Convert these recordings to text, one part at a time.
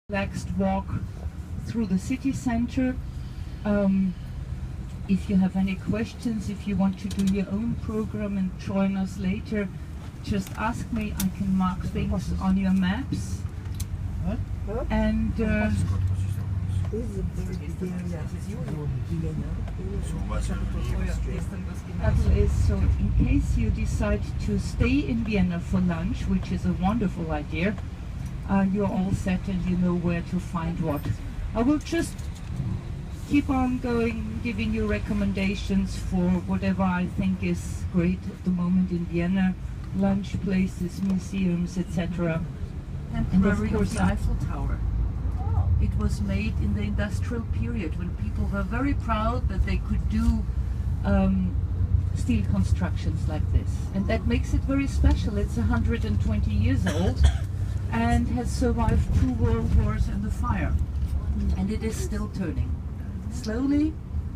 Relaxed walk through the city center. If you have any questions, if you want to do your own program and join us later, just ask me. I can mark things on your maps. And so in case you decide to stay in Vienna for lunch, which is a wonderful idea, you're all set and you know where to find what. I will just keep on going, giving you recommendations for whatever I think is great at the moment in Vienna, lunch places, museums, etc. And of course the Eiffel Tower. It was made in the industrial period when people were very proud that they could do steel constructions like this. And that makes it very special. It's 120 years old and has survived 2 world wars and the fire. And it is still turning. Slowly,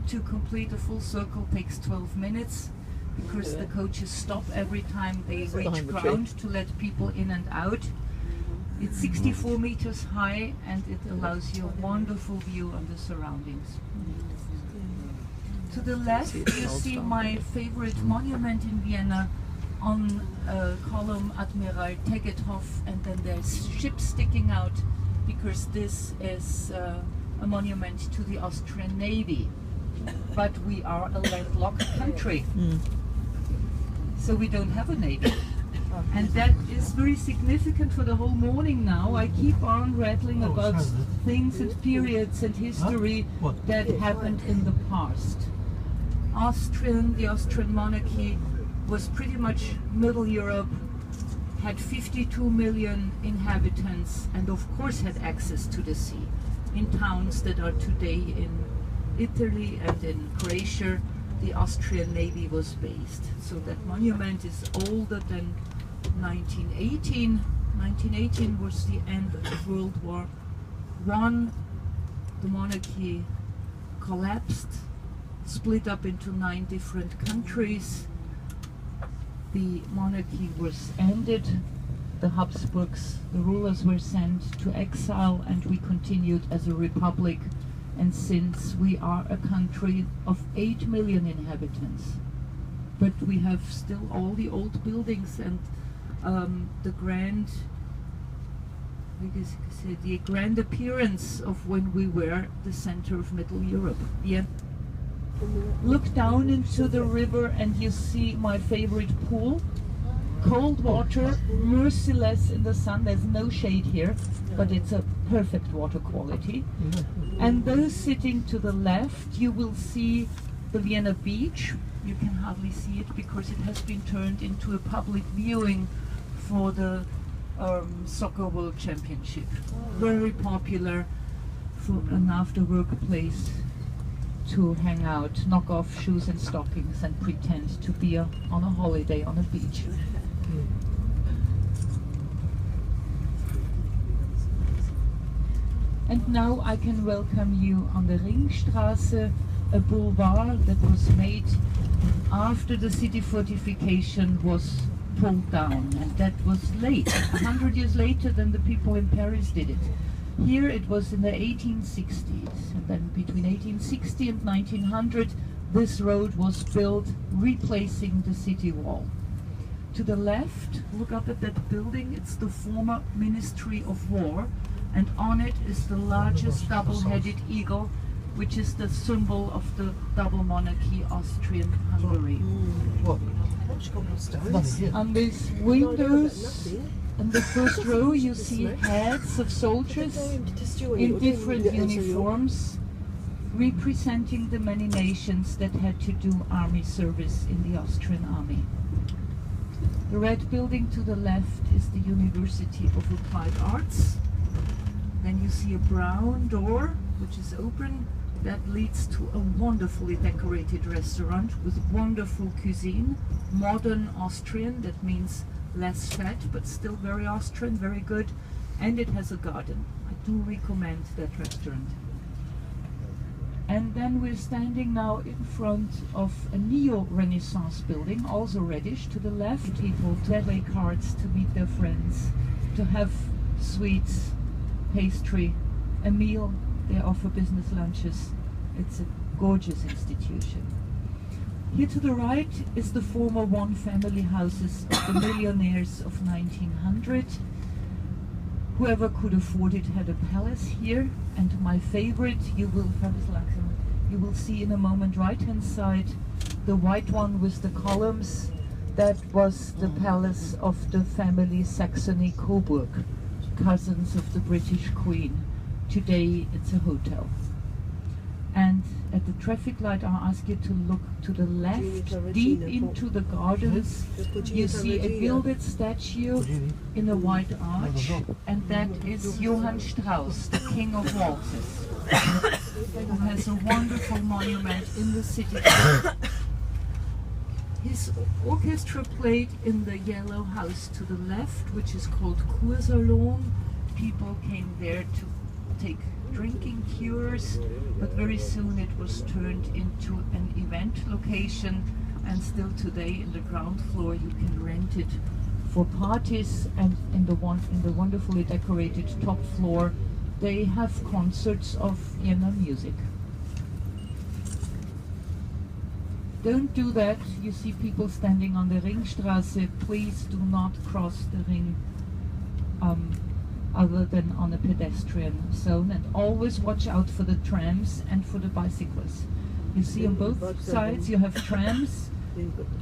to complete a full circle takes 12 minutes because the coaches stop every time they reach ground to let people in and out. It's 64 meters high and it allows you a wonderful view on the surroundings. To the left you see my favorite monument in Vienna on column Admiral Tegethoff, and then there's ships sticking out because this is a monument to the Austrian Navy. But we are a landlocked country, so we don't have a navy. And that is very significant for the whole morning now. I keep on rattling about things and periods and history that happened in the past. The Austrian monarchy was pretty much Middle Europe, had 52 million inhabitants, and of course had access to the sea. In towns that are today in Italy and in Croatia, the Austrian Navy was based. So that monument is older than 1918. 1918 was the end of World War I. The monarchy collapsed, split up into 9 different countries. The monarchy was ended. The Habsburgs, the rulers, were sent to exile, and we continued as a republic. And since we are a country of 8 million inhabitants, but we have still all the old buildings and the grand appearance of when we were the center of Middle Europe. Yeah. Look down into the river and you see my favorite pool. Cold water, merciless in the sun. There's no shade here, but it's a perfect water quality. And those sitting to the left, you will see the Vienna beach. You can hardly see it because it has been turned into a public viewing for the Soccer World Championship. Very popular for an after-work place to hang out, knock off shoes and stockings and pretend to be on a holiday on a beach. And now I can welcome you on the Ringstraße, a boulevard that was made after the city fortification was pulled down, and that was late, 100 years later than the people in Paris did it. Here it was in the 1860s, and then between 1860 and 1900 this road was built, replacing the city wall. To the left, look up at that building, it's the former Ministry of War, and on it is the largest double-headed eagle, which is the symbol of the double monarchy Austrian-Hungary. On these windows, in the first row, you see heads of soldiers in different uniforms, representing the many nations that had to do army service in the Austrian army. The red building to the left is the University of Applied Arts. Then you see a brown door, which is open. That leads to a wonderfully decorated restaurant with wonderful cuisine, modern Austrian, that means less fat, but still very Austrian, very good. And it has a garden. I do recommend that restaurant. And then we're standing now in front of a neo-Renaissance building, also reddish. To the left, people play cards to meet their friends, to have sweets, pastry, a meal. They offer business lunches. It's a gorgeous institution. Here to the right is the former one-family houses of the millionaires of 1900. Whoever could afford it had a palace here, and my favorite, you will see in a moment, right-hand side, the white one with the columns. That was the palace of the family Saxony-Coburg, cousins of the British Queen. Today it's a hotel. And at the traffic light, I'll ask you to look to the left, deep into the gardens. You see a gilded statue in a white arch, and that is Johann Strauss, the King of Waltzes, who has a wonderful monument in the city. His orchestra played in the yellow house to the left, which is called Kursalon. People came there to take drinking cures, but very soon it was turned into an event location, and still today in the ground floor you can rent it for parties, and in the wonderfully decorated top floor they have concerts of Vienna music. Don't do that. You see people standing on the Ringstraße. Please do not cross the ring other than on a pedestrian zone, and always watch out for the trams and for the bicyclists. You see on both sides you have trams,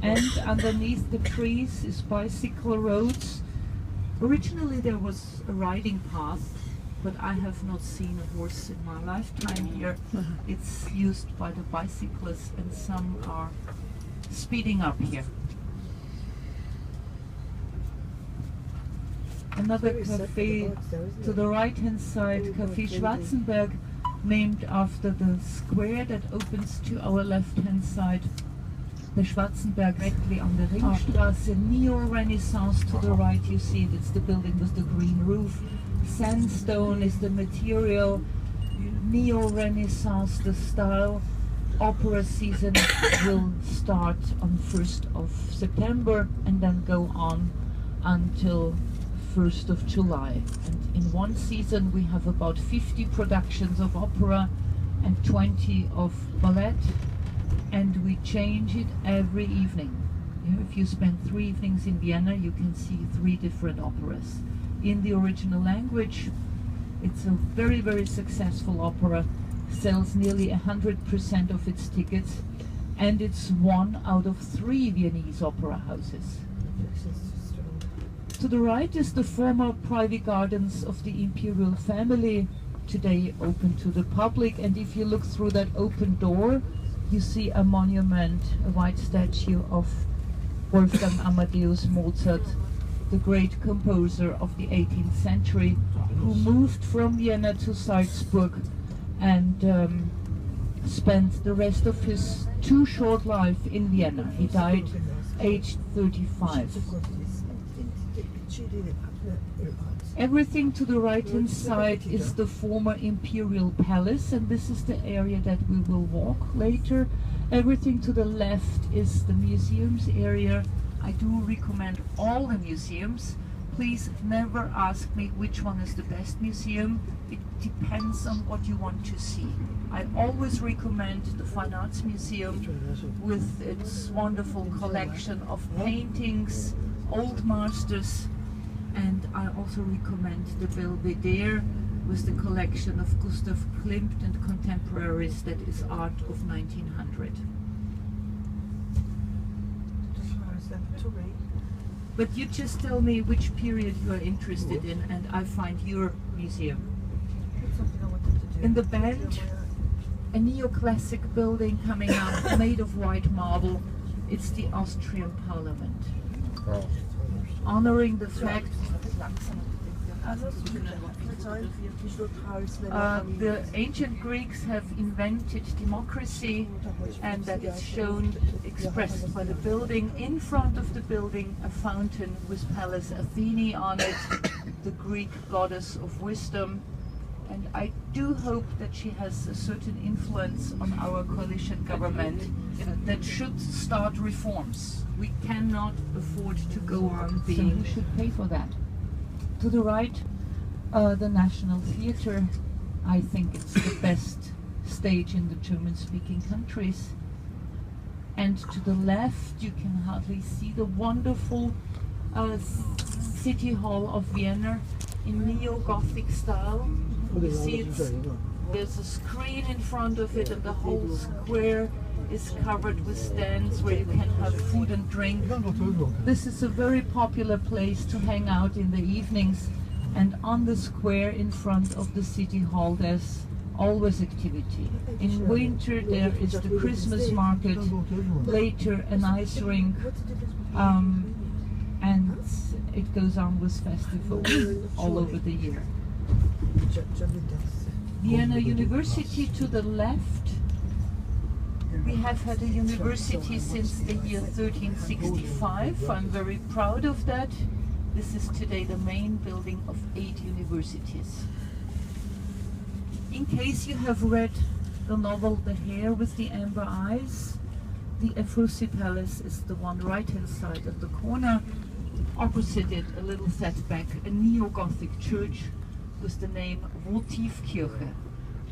and underneath the trees is bicycle roads. Originally there was a riding path, but I have not seen a horse in my lifetime here. It's used by the bicyclists, and some are speeding up here. Another cafe to the right-hand side, Café Schwarzenberg, named after the square that opens to our left-hand side. The Schwarzenberg directly on the Ringstraße, Neo-Renaissance to the right, you see it, it's the building with the green roof. Sandstone is the material, Neo-Renaissance the style. Opera season will start on 1st of September and then go on until 1st of July. And in one season we have about 50 productions of opera and 20 of ballet, and we change it every evening. If you spend 3 evenings in Vienna, you can see 3 different operas. In the original language, it's a very, very successful opera, sells nearly 100% of its tickets, and it's 1 out of 3 Viennese opera houses. To the right is the former private gardens of the imperial family, today open to the public, and if you look through that open door, you see a monument, a white statue of Wolfgang Amadeus Mozart, the great composer of the 18th century, who moved from Vienna to Salzburg and spent the rest of his too short life in Vienna. He died aged 35. Everything to the right-hand side is the former imperial palace, and this is the area that we will walk later. Everything to the left is the museums area. I do recommend all the museums. Please never ask me which one is the best museum. It depends on what you want to see. I always recommend the Fine Arts Museum with its wonderful collection of paintings, old masters, and I also recommend the Belvedere with the collection of Gustav Klimt and contemporaries, that is art of 1900. But you just tell me which period you are interested in, and I find your museum. In the band, a neoclassic building coming up, made of white marble. It's the Austrian Parliament. Honoring the fact the ancient Greeks have invented democracy, and that is shown, expressed by the building. In front of the building, a fountain with Pallas Athene on it, the Greek goddess of wisdom. And I do hope that she has a certain influence on our coalition government that should start reforms. We cannot afford to go on being... So who should pay for that? To the right, The National Theatre, I think it's the best stage in the German-speaking countries. And to the left you can hardly see the wonderful City Hall of Vienna in neo-Gothic style. You see there's a screen in front of it, and the whole square is covered with stands where you can have food and drink. This is a very popular place to hang out in the evenings, and on the square in front of the City Hall there's always activity. In winter there is the Christmas market, later an ice rink, and it goes on with festivals all over the year. Vienna University to the left. We have had a university since the year 1365. I'm very proud of that. This is today the main building of 8 universities. In case you have read the novel The Hare with the Amber Eyes, the Ephrussi Palace is the one right-hand side of the corner. Opposite it, a little setback, a neo-Gothic church with the name Votivkirche.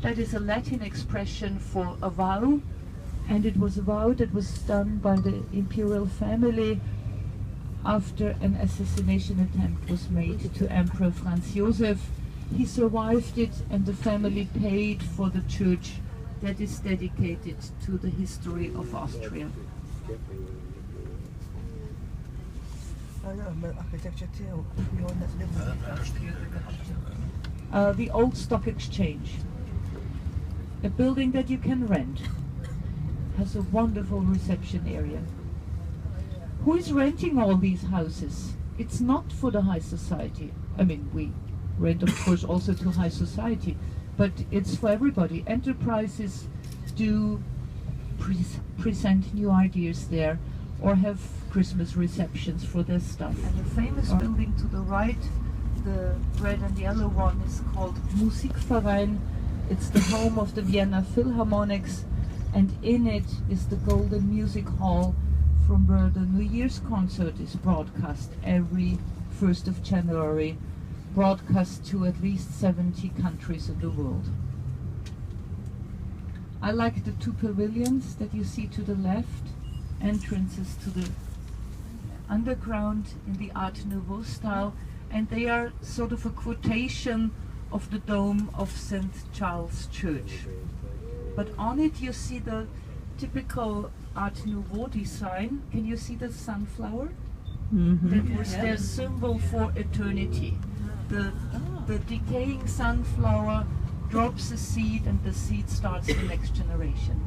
That is a Latin expression for a vow, and it was a vow that was done by the imperial family after an assassination attempt was made to Emperor Franz Joseph. He survived it, and the family paid for the church that is dedicated to the history of Austria. The Old Stock Exchange, a building that you can rent, has a wonderful reception area. Who is renting all these houses? It's not for the high society. I mean, we rent, of course, also to high society, but it's for everybody. Enterprises do present new ideas there, or have Christmas receptions for their staff. And the famous building to the right, the red and yellow one, is called Musikverein. It's the home of the Vienna Philharmonics, and in it is the Golden Music Hall, from where the New Year's concert is broadcast every 1st of January, broadcast to at least 70 countries in the world. I like the 2 pavilions that you see to the left, entrances to the underground in the Art Nouveau style, and they are sort of a quotation of the dome of St. Charles Church. But on it you see the typical Art Nouveau design. Can you see the sunflower? That was their symbol for eternity. The decaying sunflower drops a seed, and the seed starts the next generation.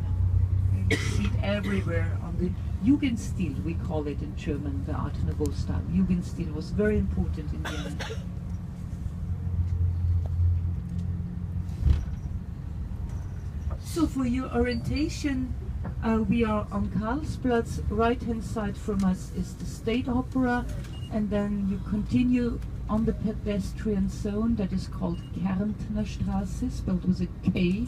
You see it everywhere on the Jugendstil, we call it in German, the Art Nouveau style. Jugendstil was very important in Vienna. So for your orientation, we are on Karlsplatz. Right hand side from us is the State Opera, and then you continue on the pedestrian zone that is called Kärntner Straße, spelled with a K.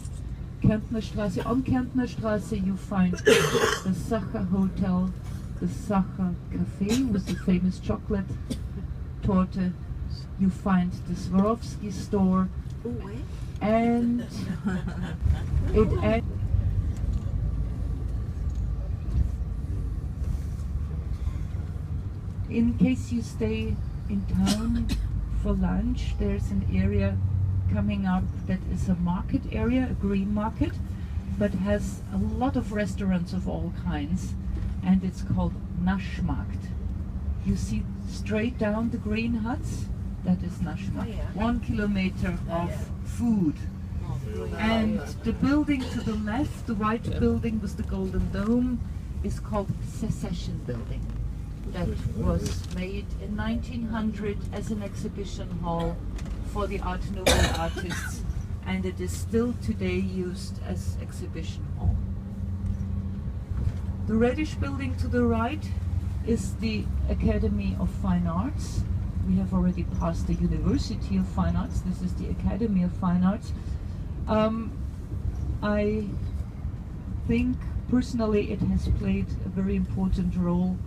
Kärntner Straße. On Kärntner Straße you find the Sacher Hotel, the Sacher Café with the famous chocolate torte. You find the Swarovski store, and it in case you stay in town for lunch, there's an area coming up that is a market area, a green market, but has a lot of restaurants of all kinds, and it's called Naschmarkt. You see straight down the green huts? That is Naschmarkt. 1 kilometer of food. And the building to the left, the white building with the golden dome, is called Secession Building. That was made in 1900 as an exhibition hall for the Art Nouveau artists, and it is still today used as exhibition hall. The reddish building to the right is the Academy of Fine Arts. We have already passed the University of Fine Arts. This is the Academy of Fine Arts. I think personally it has played a very important role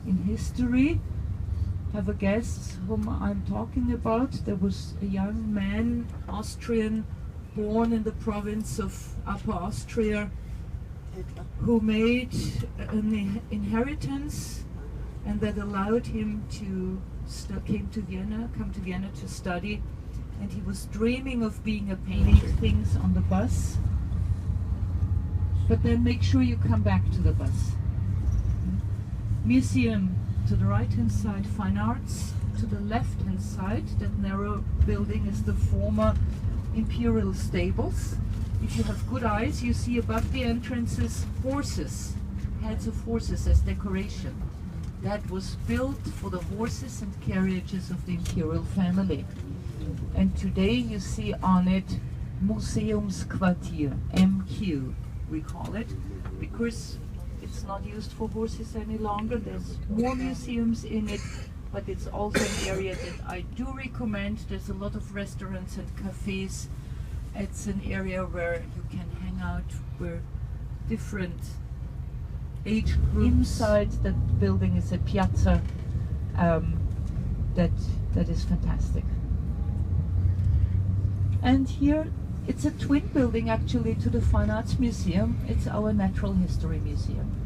in history. have a guess whom I'm talking about. There was a young man, Austrian, born in the province of Upper Austria, who made an inheritance, and that allowed him to come to Vienna to study. And he was dreaming of being a painter. Things on the bus, but then make sure you come back to the bus. Museum to the right hand side, fine arts to the left hand side. That narrow building is the former imperial stables. If you have good eyes, you see above the entrances horses, heads of horses as decoration. That was built for the horses and carriages of the imperial family. And today you see on it Museumsquartier, MQ we call it, because it's not used for horses any longer. There's more museums in it, but it's also an area that I do recommend. There's a lot of restaurants and cafes. It's an area where you can hang out with different age groups. Inside that building is a piazza that is fantastic. And here it's a twin building actually to the Fine Arts Museum. It's our Natural History Museum.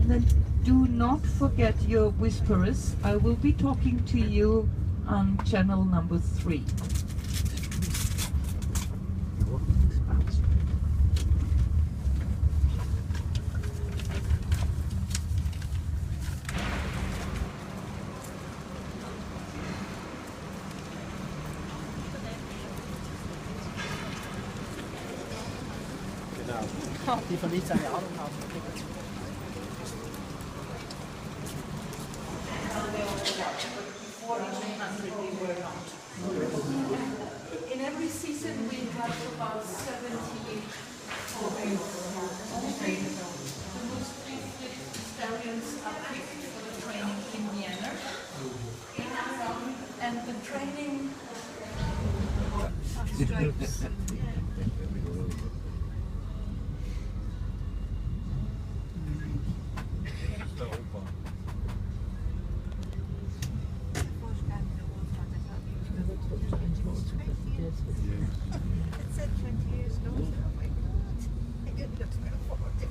And then do not forget your whisperers. I will be talking to you on channel number 3. Die von nichts eine Ahnung haben. In every season we have about 70 hobbies. The most gifted stallions are picked for the training in Vienna. And the training stripes. It said 20 years ago. Oh my God. I didn't look forward to it.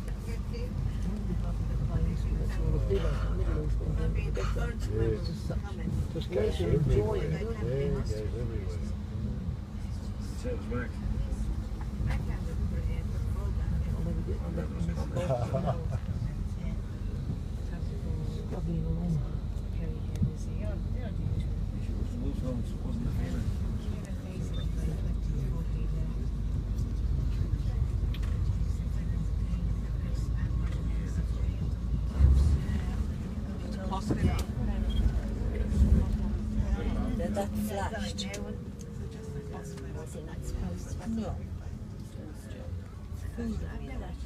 I mean, the birds were coming. Just guys are everywhere. They Yeah, can't be guys everywhere. Sounds back. I can't remember it, but full down. That flashed. Was it not supposed to? No. Food. Yeah, like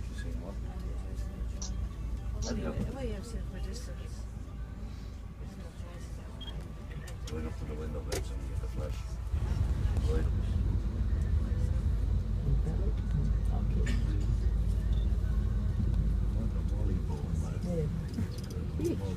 you seen what? What you have said for distance? Right up to the window, but so you get the flash. Right up. What a volleyball, man. Volleyball.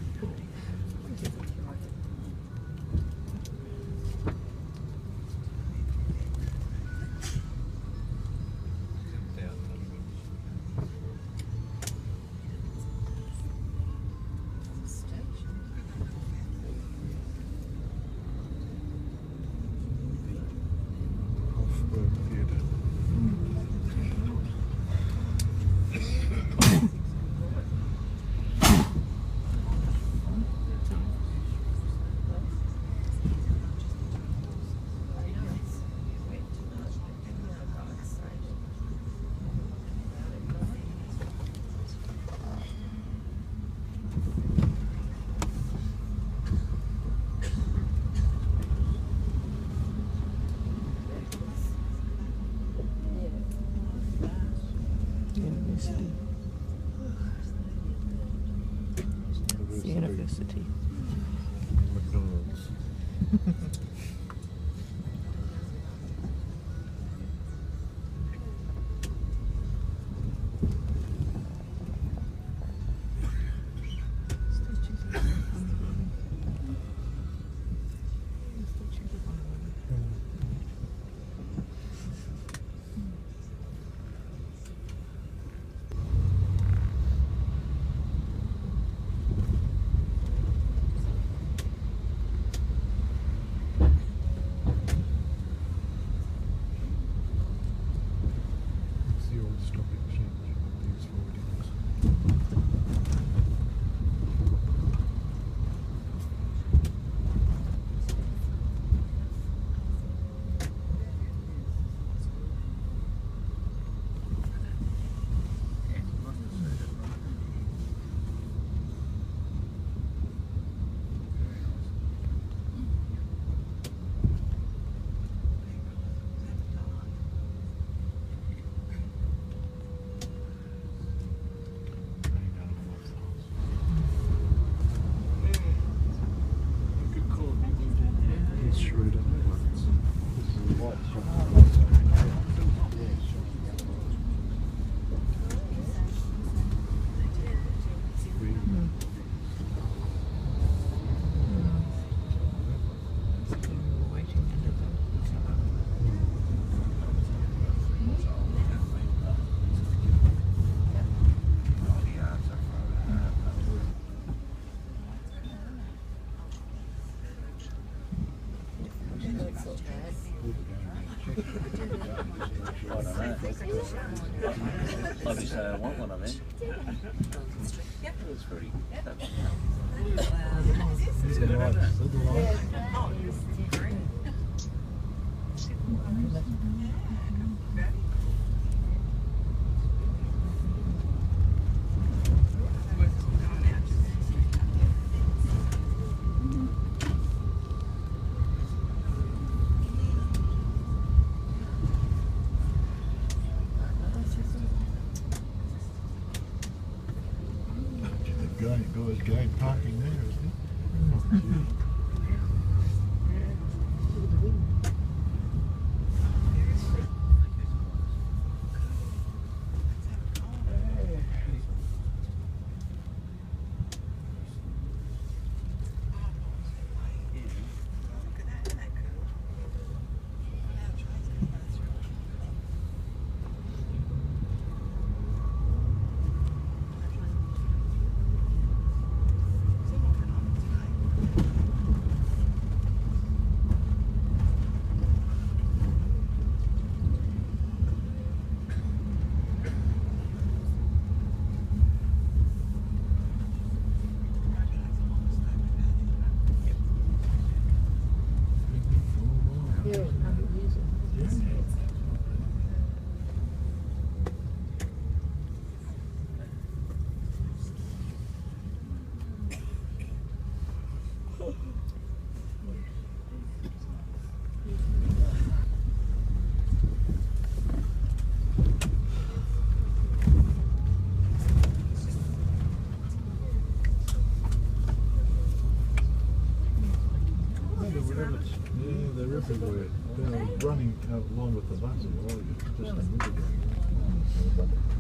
It's the university. McDonald's. Obviously, I want one of them. It's very. Guy parking there, isn't he? They're everywhere. They're running out along with the buses. Just a minute ago.